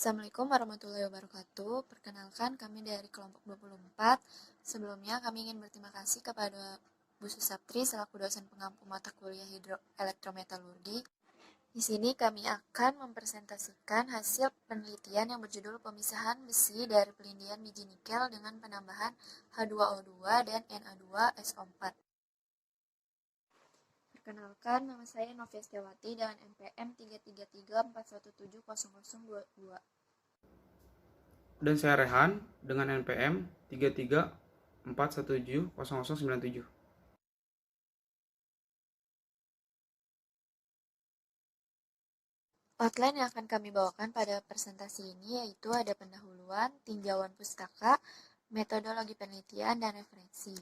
Assalamualaikum warahmatullahi wabarakatuh. Perkenalkan kami dari kelompok 24. Sebelumnya kami ingin berterima kasih kepada Bu Susaptri selaku dosen pengampu mata kuliah elektrometalurgi. Di sini kami akan mempresentasikan hasil penelitian yang berjudul pemisahan besi dari pelindian biji nikel dengan penambahan H2O2 dan Na2SO4. Perkenalkan, nama saya Novia Setiawati dengan NPM 33341700022. Dan saya Rehan dengan NPM 3341700097. Outline yang akan kami bawakan pada presentasi ini yaitu ada pendahuluan, tinjauan pustaka, metodologi penelitian, dan referensi.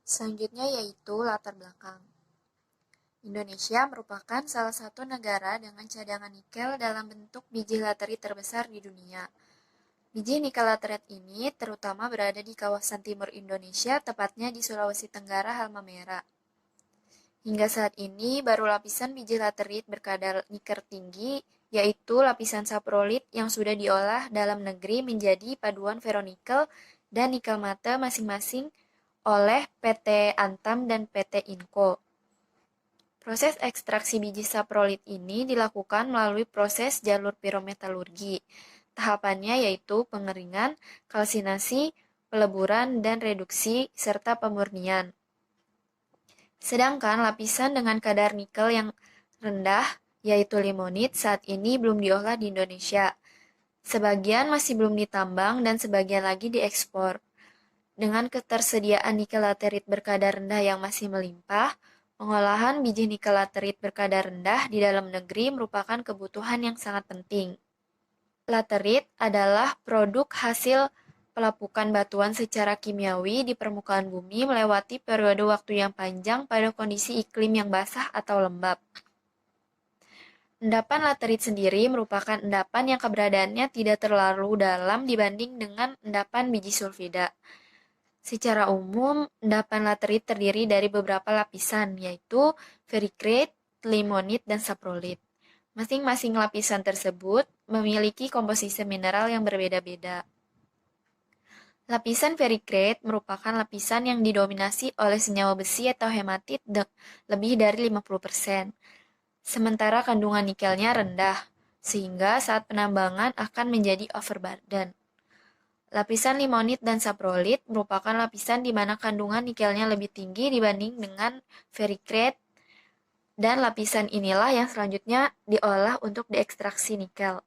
Selanjutnya yaitu latar belakang. Indonesia merupakan salah satu negara dengan cadangan nikel dalam bentuk biji laterit terbesar di dunia. Biji nikel laterit ini terutama berada di kawasan timur Indonesia, tepatnya di Sulawesi Tenggara, Halmahera. Hingga saat ini, baru lapisan biji laterit berkadar nikel tinggi, yaitu lapisan saprolit yang sudah diolah dalam negeri menjadi paduan ferronikel dan nikel mate masing-masing oleh PT Antam dan PT Inco. Proses ekstraksi biji saprolit ini dilakukan melalui proses jalur pirometalurgi. Tahapannya yaitu pengeringan, kalsinasi, peleburan, dan reduksi, serta pemurnian. Sedangkan lapisan dengan kadar nikel yang rendah, yaitu limonit, saat ini belum diolah di Indonesia. Sebagian masih belum ditambang dan sebagian lagi diekspor. Dengan ketersediaan nikel laterit berkadar rendah yang masih melimpah, pengolahan biji nikel laterit berkadar rendah di dalam negeri merupakan kebutuhan yang sangat penting. Laterit adalah produk hasil pelapukan batuan secara kimiawi di permukaan bumi melewati periode waktu yang panjang pada kondisi iklim yang basah atau lembab. Endapan laterit sendiri merupakan endapan yang keberadaannya tidak terlalu dalam dibanding dengan endapan biji sulfida. Secara umum, endapan laterit terdiri dari beberapa lapisan, yaitu ferricrate, limonit, dan saprolit. Masing-masing lapisan tersebut memiliki komposisi mineral yang berbeda-beda. Lapisan ferricrate merupakan lapisan yang didominasi oleh senyawa besi atau hematit lebih dari 50%. Sementara kandungan nikelnya rendah, sehingga saat penambangan akan menjadi overburden. Lapisan limonit dan saprolit merupakan lapisan di mana kandungan nikelnya lebih tinggi dibanding dengan ferricrate, dan lapisan inilah yang selanjutnya diolah untuk diekstraksi nikel.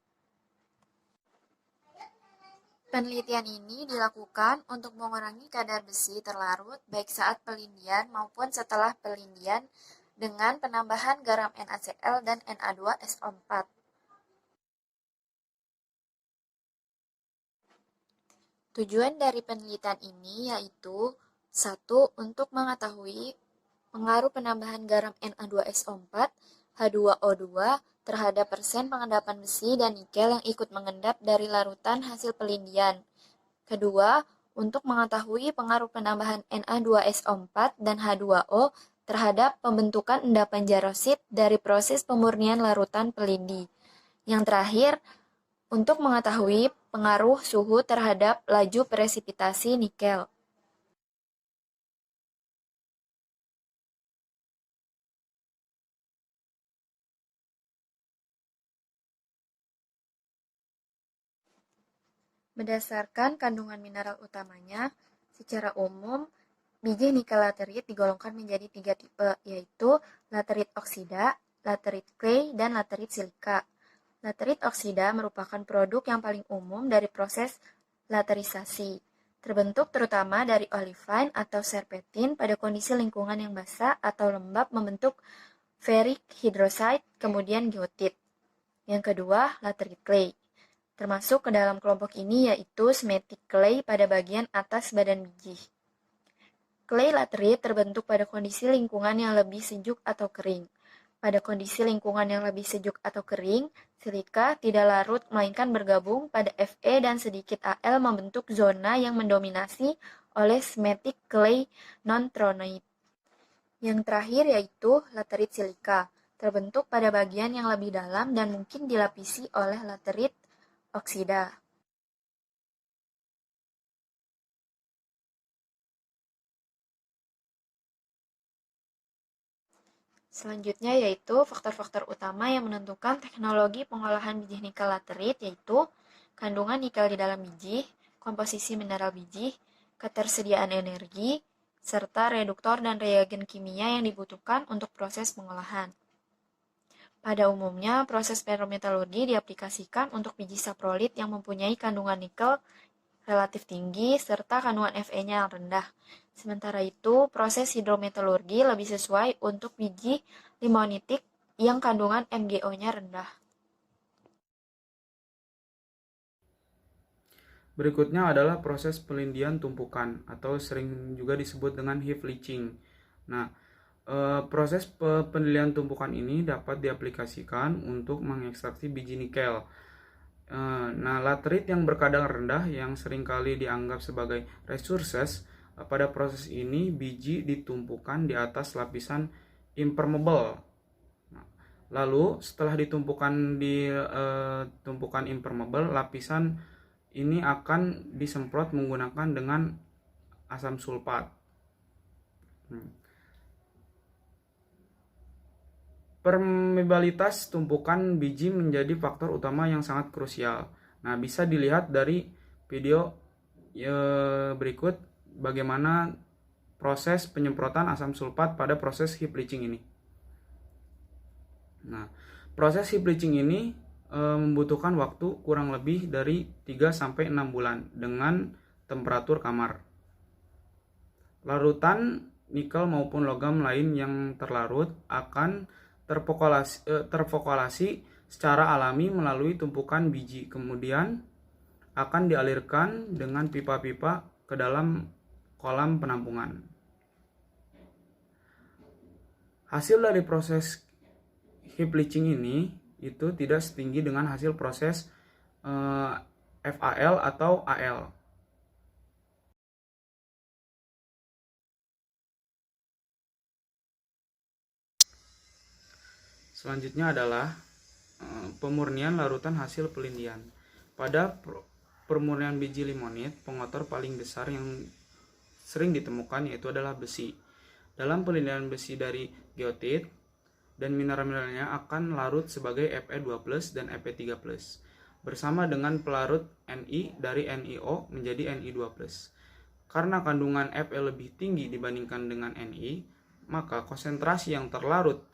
Penelitian ini dilakukan untuk mengurangi kadar besi terlarut baik saat pelindian maupun setelah pelindian dengan penambahan garam NaCl dan Na2SO4. Tujuan dari penelitian ini yaitu 1. Untuk mengetahui pengaruh penambahan garam Na2SO4, H2O2 terhadap persen pengendapan besi dan nikel yang ikut mengendap dari larutan hasil pelindian. Kedua, untuk mengetahui pengaruh penambahan Na2SO4 dan H2O terhadap pembentukan endapan jarosit dari proses pemurnian larutan pelindi. Yang terakhir, untuk mengetahui pengaruh suhu terhadap laju presipitasi nikel. Berdasarkan kandungan mineral utamanya, secara umum, biji nikel laterit digolongkan menjadi 3 tipe, yaitu laterit oksida, laterit clay, dan laterit silika. Laterit oksida merupakan produk yang paling umum dari proses laterisasi. Terbentuk terutama dari olivine atau serpentin pada kondisi lingkungan yang basah atau lembab membentuk ferric hydroxide, kemudian goethite. Yang kedua, laterit clay. Termasuk ke dalam kelompok ini yaitu cementic clay pada bagian atas badan biji. Clay laterit terbentuk pada kondisi lingkungan yang lebih sejuk atau kering. Pada kondisi lingkungan yang lebih sejuk atau kering, silika tidak larut melainkan bergabung pada Fe dan sedikit Al membentuk zona yang mendominasi oleh cementic clay non-tronic. Yang terakhir yaitu laterit silika. terbentuk pada bagian yang lebih dalam dan mungkin dilapisi oleh laterit oksida. Selanjutnya yaitu faktor-faktor utama yang menentukan teknologi pengolahan biji nikel laterit, yaitu kandungan nikel di dalam biji, komposisi mineral biji, ketersediaan energi, serta reduktor dan reagen kimia yang dibutuhkan untuk proses pengolahan. Pada umumnya, proses ferrometalurgi diaplikasikan untuk biji saprolit yang mempunyai kandungan nikel relatif tinggi serta kandungan Fe-nya yang rendah. Sementara itu, proses hidrometalurgi lebih sesuai untuk biji limonitik yang kandungan MgO-nya rendah. Berikutnya adalah proses pelindian tumpukan atau sering juga disebut dengan heap leaching. Nah, proses penilaian tumpukan ini dapat diaplikasikan untuk mengekstraksi biji nikel. Nah, laterit yang berkadar rendah yang seringkali dianggap sebagai resources, pada proses ini biji ditumpukan di atas lapisan impermeable. Nah, lalu setelah ditumpukan di tumpukan impermeable, lapisan ini akan disemprot menggunakan dengan asam sulfat. Permeabilitas tumpukan biji menjadi faktor utama yang sangat krusial. Nah, bisa dilihat dari video berikut bagaimana proses penyemprotan asam sulfat pada proses heap leaching ini. Nah, proses heap leaching ini membutuhkan waktu kurang lebih dari 3-6 bulan dengan temperatur kamar. Larutan nikel maupun logam lain yang terlarut akan terfokulasi secara alami melalui tumpukan biji, kemudian akan dialirkan dengan pipa-pipa ke dalam kolam penampungan. Hasil dari proses heap leaching ini itu tidak setinggi dengan hasil proses FAL atau AL. Selanjutnya adalah pemurnian larutan hasil pelindian. Pada pemurnian biji limonit, pengotor paling besar yang sering ditemukan yaitu adalah besi. Dalam pelindian besi dari geotit dan mineral-mineralnya akan larut sebagai Fe2+ dan Fe3+, bersama dengan pelarut Ni dari NiO menjadi Ni2+. Karena kandungan Fe lebih tinggi dibandingkan dengan Ni, maka konsentrasi yang terlarut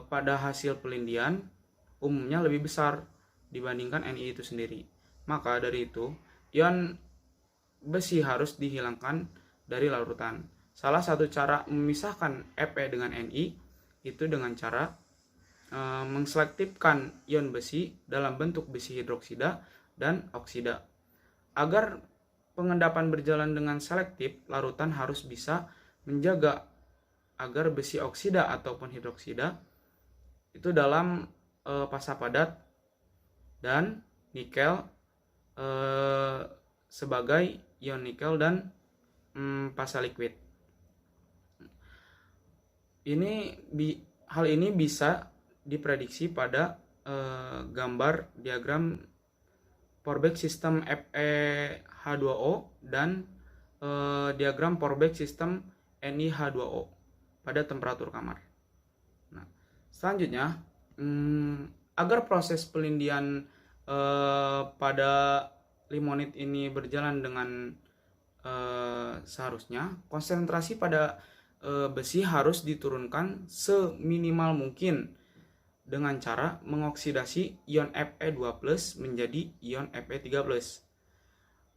pada hasil pelindian umumnya lebih besar dibandingkan Ni itu sendiri. Maka dari itu, ion besi harus dihilangkan dari larutan. Salah satu cara memisahkan Fe dengan Ni itu dengan cara mengselektifkan ion besi dalam bentuk besi hidroksida dan oksida. Agar pengendapan berjalan dengan selektif, larutan harus bisa menjaga agar besi oksida ataupun hidroksida itu dalam fasa padat dan nikel sebagai ion nikel dan fasa liquid. Hal ini bisa diprediksi pada gambar diagram Forbeck sistem FeH2O dan diagram Forbeck sistem NiH2O pada temperatur kamar. Nah, selanjutnya, agar proses pelindian pada limonit ini berjalan dengan seharusnya, konsentrasi pada besi harus diturunkan seminimal mungkin dengan cara mengoksidasi ion Fe2+ menjadi ion Fe3+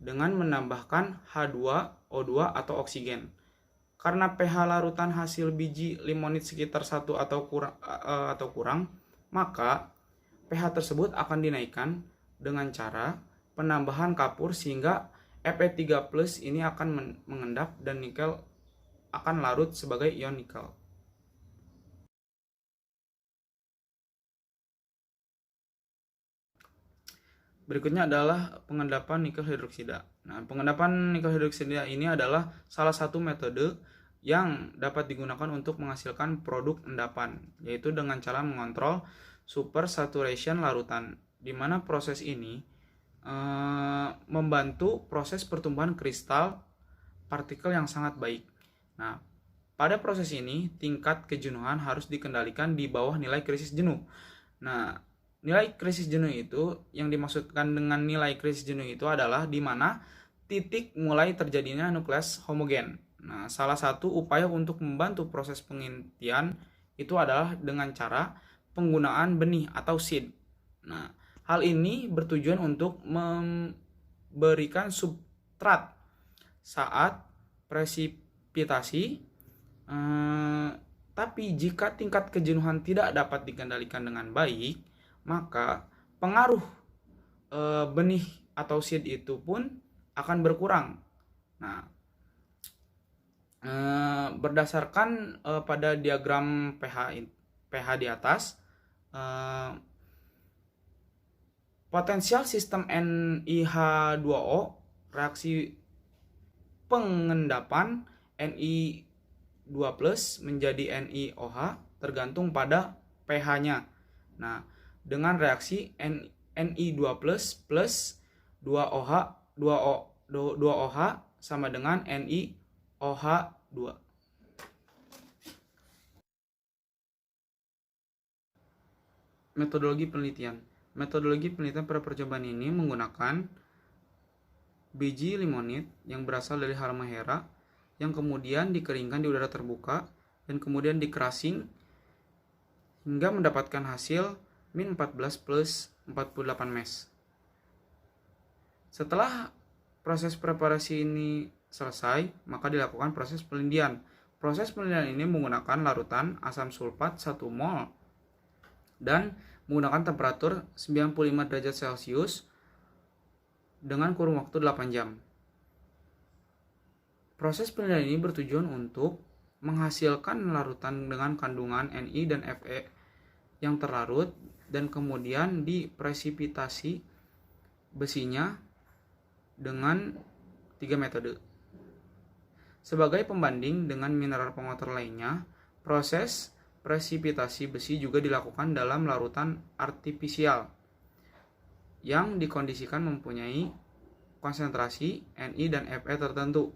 dengan menambahkan H2O2 atau oksigen. Karena pH larutan hasil biji limonit sekitar 1 atau kurang, maka pH tersebut akan dinaikkan dengan cara penambahan kapur sehingga Fe3+ ini akan mengendap dan nikel akan larut sebagai ion nikel. Berikutnya adalah pengendapan nikel hidroksida. Nah, pengendapan nikel hidroksida ini adalah salah satu metode yang dapat digunakan untuk menghasilkan produk endapan, yaitu dengan cara mengontrol supersaturation larutan, di mana proses ini membantu proses pertumbuhan kristal partikel yang sangat baik. Nah, pada proses ini tingkat kejenuhan harus dikendalikan di bawah nilai krisis jenuh. Nah, nilai krisis jenuh itu, yang dimaksudkan dengan nilai krisis jenuh itu adalah di mana titik mulai terjadinya nukleus homogen. Nah, salah satu upaya untuk membantu proses pengintian itu adalah dengan cara penggunaan benih atau seed. Nah, hal ini bertujuan untuk memberikan substrat saat presipitasi, tapi jika tingkat kejenuhan tidak dapat dikendalikan dengan baik, maka pengaruh benih atau seed itu pun akan berkurang. Nah, berdasarkan pada diagram pH di atas, potensial sistem NiH2O reaksi pengendapan Ni2+ menjadi NiOH tergantung pada pH-nya. Nah, dengan reaksi Ni2+ plus 2OH sama dengan NiOH2. Metodologi penelitian. Metodologi penelitian pada percobaan ini menggunakan biji limonit yang berasal dari Halmahera yang kemudian dikeringkan di udara terbuka dan kemudian dikerasing hingga mendapatkan hasil min 14 plus 48 mes. Setelah proses preparasi ini selesai, maka dilakukan proses pelindian. Proses pelindian ini menggunakan larutan asam sulfat 1 mol dan menggunakan temperatur 95 derajat Celcius dengan kurun waktu 8 jam. Proses pelindian ini bertujuan untuk menghasilkan larutan dengan kandungan Ni dan Fe yang terlarut dan kemudian dipresipitasi besinya dengan 3 metode. Sebagai pembanding dengan mineral pengotor lainnya, proses presipitasi besi juga dilakukan dalam larutan artifisial yang dikondisikan mempunyai konsentrasi Ni dan Fe tertentu.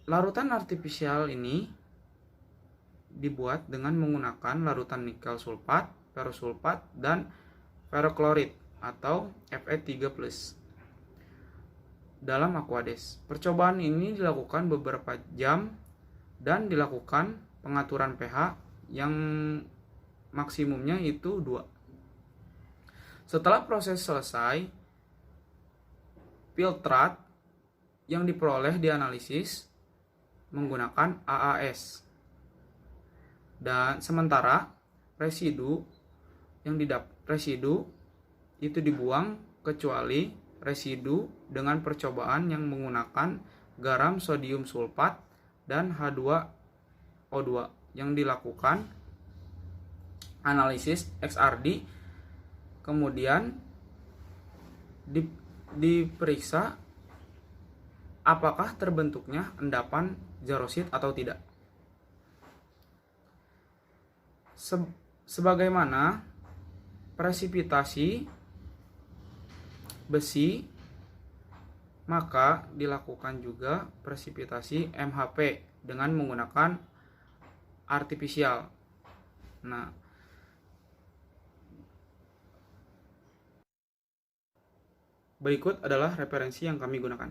Larutan artifisial ini dibuat dengan menggunakan larutan nikel sulfat, ferrosulfat, dan ferroklorid atau Fe3+. Dalam Aquades. Percobaan ini dilakukan beberapa jam dan dilakukan pengaturan pH yang maksimumnya itu 2. Setelah proses selesai, filtrat yang diperoleh dianalisis menggunakan AAS. Dan sementara residu itu dibuang kecuali residu dengan percobaan yang menggunakan garam sodium sulfat dan H2O2 yang dilakukan analisis XRD, kemudian diperiksa apakah terbentuknya endapan jarosit atau tidak. Sebagaimana presipitasi besi, maka dilakukan juga presipitasi MHP dengan menggunakan artifisial. Nah, berikut adalah referensi yang kami gunakan.